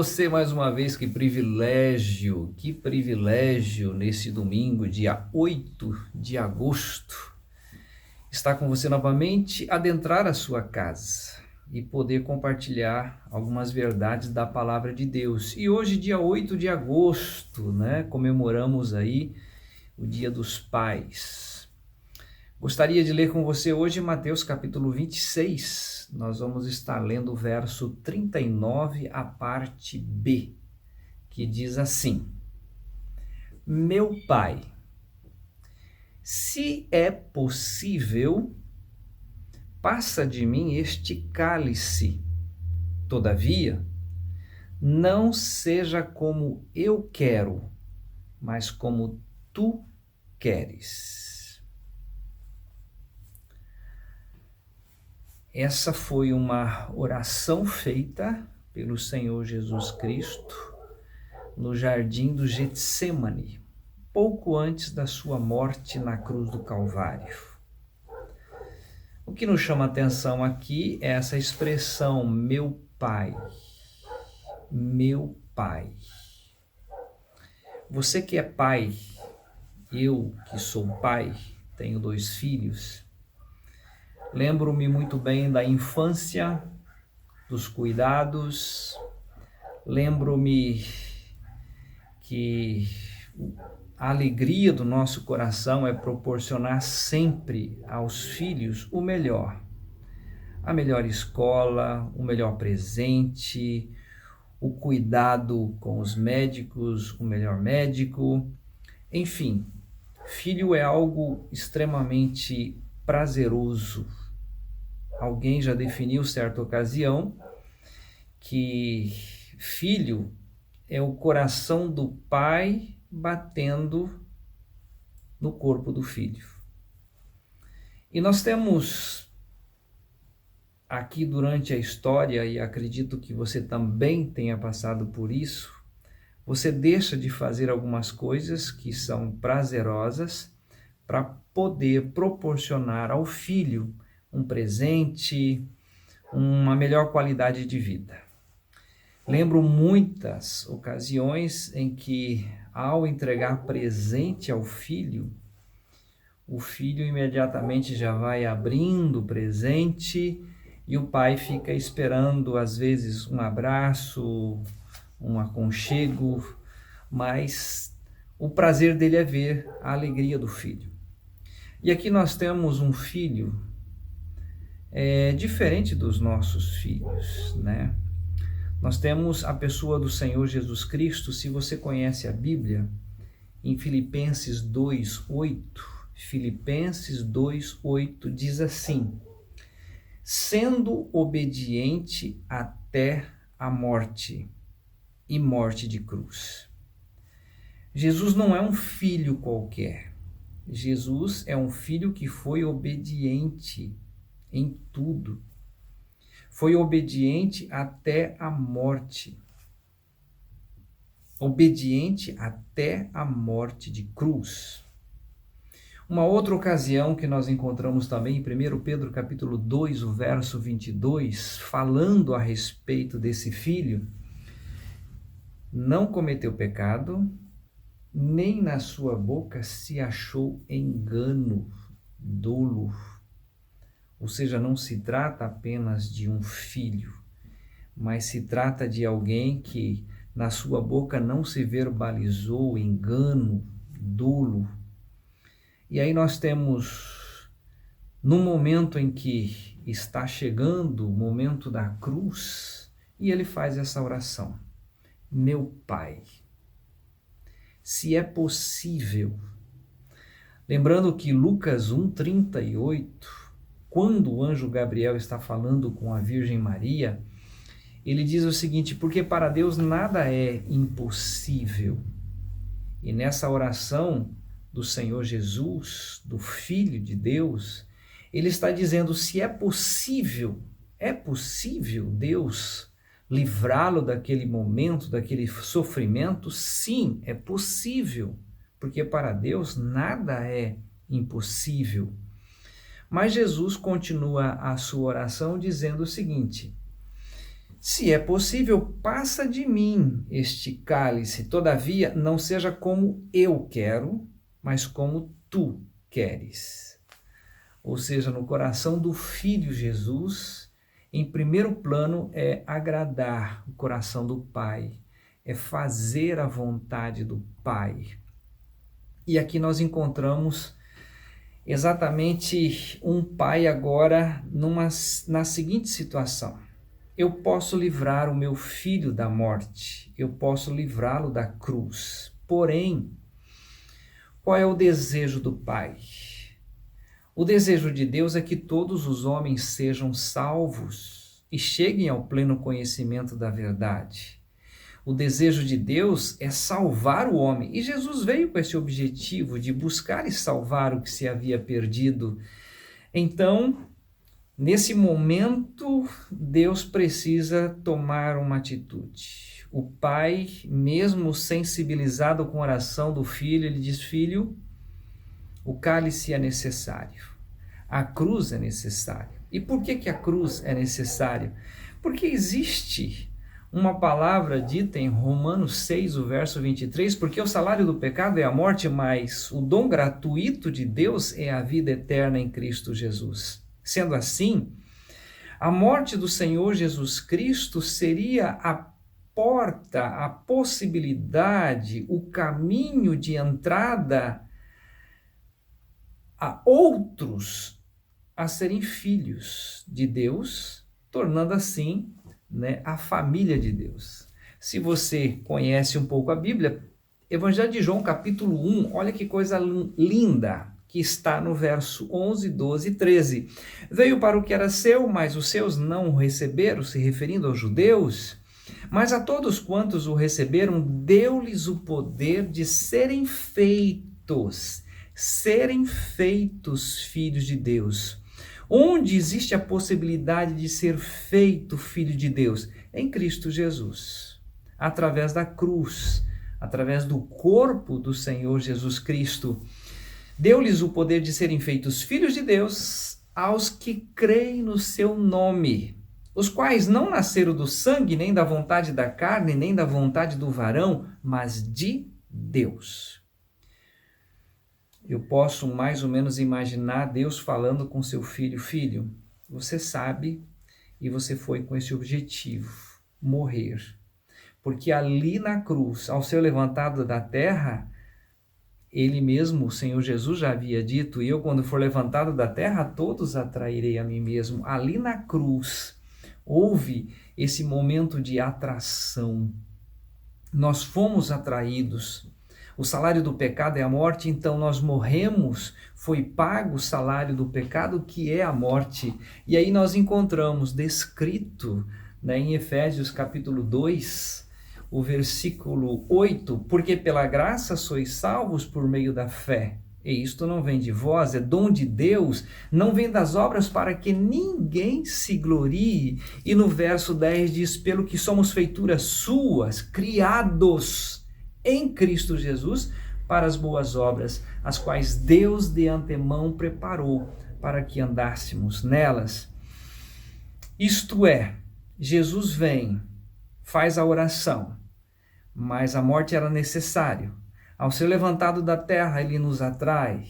você mais uma vez, que privilégio nesse domingo, dia 8 de agosto, estar com você novamente, adentrar a sua casa e poder compartilhar algumas verdades da palavra de Deus. E hoje, dia 8 de agosto, comemoramos aí o Dia dos Pais. Gostaria de ler com você hoje Mateus capítulo 26. Nós vamos estar lendo o verso 39, a parte B, que diz assim: Meu Pai, se é possível, passa de mim este cálice. Todavia, não seja como eu quero, mas como tu queres. Essa foi uma oração feita pelo Senhor Jesus Cristo no jardim do Getsêmani, pouco antes da sua morte na cruz do Calvário. O que nos chama a atenção aqui é essa expressão, meu Pai, meu Pai. Você que é pai, eu que sou pai, tenho 2 filhos, lembro-me muito bem da infância, dos cuidados, lembro-me que a alegria do nosso coração é proporcionar sempre aos filhos o melhor. A melhor escola, o melhor presente, o cuidado com os médicos, o melhor médico. Enfim, filho é algo extremamente prazeroso. Alguém já definiu certa ocasião que filho é o coração do pai batendo no corpo do filho. E nós temos aqui durante a história, e acredito que você também tenha passado por isso, você deixa de fazer algumas coisas que são prazerosas para poder proporcionar ao filho um presente, uma melhor qualidade de vida. Lembro muitas ocasiões em que, ao entregar presente ao filho, o filho imediatamente já vai abrindo o presente e o pai fica esperando, às vezes, um abraço, um aconchego, mas o prazer dele é ver a alegria do filho. E aqui nós temos um filho diferente dos nossos filhos, né? Nós temos a pessoa do Senhor Jesus Cristo. Se você conhece a Bíblia, em Filipenses 2:8 diz assim: sendo obediente até a morte, e morte de cruz. Jesus não é um filho qualquer. Jesus é um filho que foi obediente em tudo. Foi obediente até a morte. Obediente até a morte de cruz. Uma outra ocasião que nós encontramos também em 1 Pedro capítulo 2, o verso 22, falando a respeito desse filho, não cometeu pecado, nem na sua boca se achou engano, dolo. Ou seja, não se trata apenas de um filho, mas se trata de alguém que na sua boca não se verbalizou engano, dolo. E aí nós temos, no momento em que está chegando o momento da cruz, e ele faz essa oração: meu Pai, se é possível. Lembrando que Lucas 1:38, quando o anjo Gabriel está falando com a Virgem Maria, ele diz o seguinte: porque para Deus nada é impossível. E nessa oração do Senhor Jesus, do Filho de Deus, ele está dizendo: se é possível Deus livrá-lo daquele momento, daquele sofrimento? Sim, é possível, porque para Deus nada é impossível. Mas Jesus continua a sua oração dizendo o seguinte: Se é possível, passa de mim este cálice, todavia não seja como eu quero, mas como tu queres. Ou seja, no coração do Filho Jesus, em primeiro plano é agradar o coração do Pai, é fazer a vontade do Pai. E aqui nós encontramos exatamente um pai agora na seguinte situação. Eu posso livrar o meu filho da morte, eu posso livrá-lo da cruz. Porém, qual é o desejo do Pai? O desejo de Deus é que todos os homens sejam salvos e cheguem ao pleno conhecimento da verdade. O desejo de Deus é salvar o homem. E Jesus veio com esse objetivo de buscar e salvar o que se havia perdido. Então, nesse momento, Deus precisa tomar uma atitude. O Pai, mesmo sensibilizado com a oração do Filho, ele diz: Filho, o cálice é necessário. A cruz é necessária. E por que a cruz é necessária? Porque existe uma palavra dita em Romanos 6, o verso 23, porque o salário do pecado é a morte, mas o dom gratuito de Deus é a vida eterna em Cristo Jesus. Sendo assim, a morte do Senhor Jesus Cristo seria a porta, a possibilidade, o caminho de entrada a outros a serem filhos de Deus, tornando assim a família de Deus. Se você conhece um pouco a Bíblia, Evangelho de João, capítulo 1, olha que coisa linda que está no verso 11, 12 e 13. Veio para o que era seu, mas os seus não o receberam, se referindo aos judeus. Mas a todos quantos o receberam, deu-lhes o poder de serem feitos filhos de Deus. Onde existe a possibilidade de ser feito filho de Deus? Em Cristo Jesus, através da cruz, através do corpo do Senhor Jesus Cristo. Deu-lhes o poder de serem feitos filhos de Deus aos que creem no seu nome, os quais não nasceram do sangue, nem da vontade da carne, nem da vontade do varão, mas de Deus. Eu posso mais ou menos imaginar Deus falando com seu filho: filho, você sabe e você foi com esse objetivo, morrer. Porque ali na cruz, ao ser levantado da terra, ele mesmo, o Senhor Jesus já havia dito: e eu quando for levantado da terra, todos atrairei a mim mesmo. Ali na cruz, houve esse momento de atração. Nós fomos atraídos. O salário do pecado é a morte, então nós morremos, foi pago o salário do pecado, que é a morte. E aí nós encontramos descrito em Efésios capítulo 2, o versículo 8, porque pela graça sois salvos por meio da fé. E isto não vem de vós, é dom de Deus, não vem das obras para que ninguém se glorie. E no verso 10 diz: pelo que somos feituras suas, criados em Cristo Jesus para as boas obras, as quais Deus de antemão preparou para que andássemos nelas. Isto é, Jesus vem, faz a oração, mas a morte era necessária. Ao ser levantado da terra, ele nos atrai.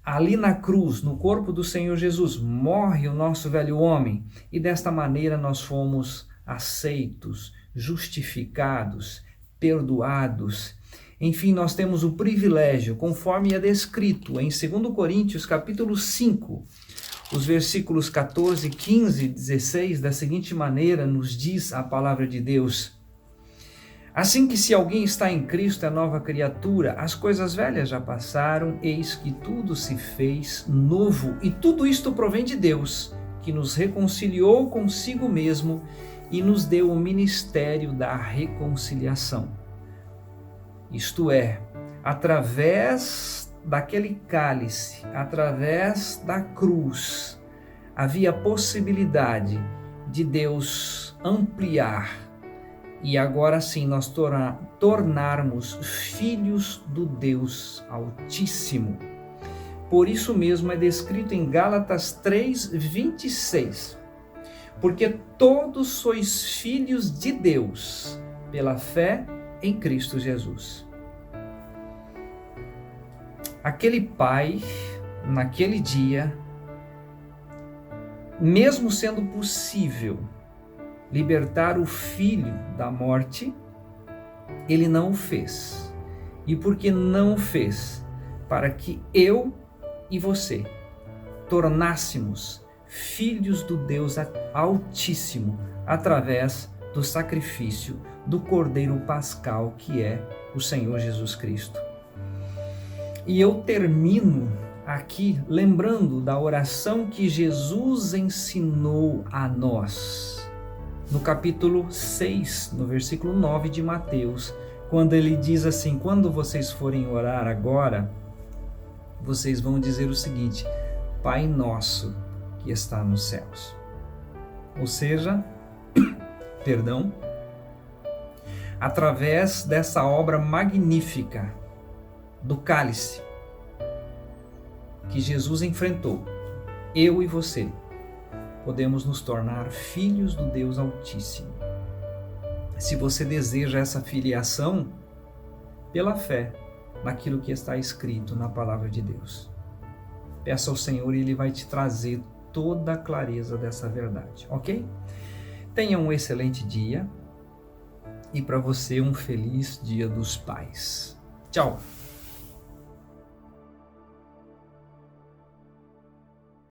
Ali na cruz, no corpo do Senhor Jesus, morre o nosso velho homem, e desta maneira nós fomos aceitos, justificados, perdoados. Enfim, nós temos o privilégio, conforme é descrito em 2 Coríntios capítulo 5, os versículos 14, 15 e 16, da seguinte maneira nos diz a palavra de Deus: assim que se alguém está em Cristo é nova criatura, as coisas velhas já passaram, eis que tudo se fez novo. E tudo isto provém de Deus, que nos reconciliou consigo mesmo e nos deu o ministério da reconciliação. Isto é, através daquele cálice, através da cruz, havia possibilidade de Deus ampliar e agora sim nós tornarmos filhos do Deus Altíssimo. Por isso mesmo é descrito em Gálatas 3:26. porque todos sois filhos de Deus pela fé em Cristo Jesus. Aquele pai, naquele dia, mesmo sendo possível libertar o filho da morte, ele não o fez. E por que não o fez? Para que eu e você tornássemos filhos do Deus Altíssimo através do sacrifício do Cordeiro Pascal, que é o Senhor Jesus Cristo. E eu termino aqui lembrando da oração que Jesus ensinou a nós, no capítulo 6, no versículo 9 de Mateus, quando ele diz assim: quando vocês forem orar agora, vocês vão dizer o seguinte: Pai nosso que está nos céus. Ou seja, perdão, através dessa obra magnífica do cálice que Jesus enfrentou, eu e você podemos nos tornar filhos do Deus Altíssimo. Se você deseja essa filiação, pela fé naquilo que está escrito na palavra de Deus, peça ao Senhor e Ele vai te trazer toda a clareza dessa verdade, ok? Tenha um excelente dia e para você um feliz Dia dos Pais. Tchau!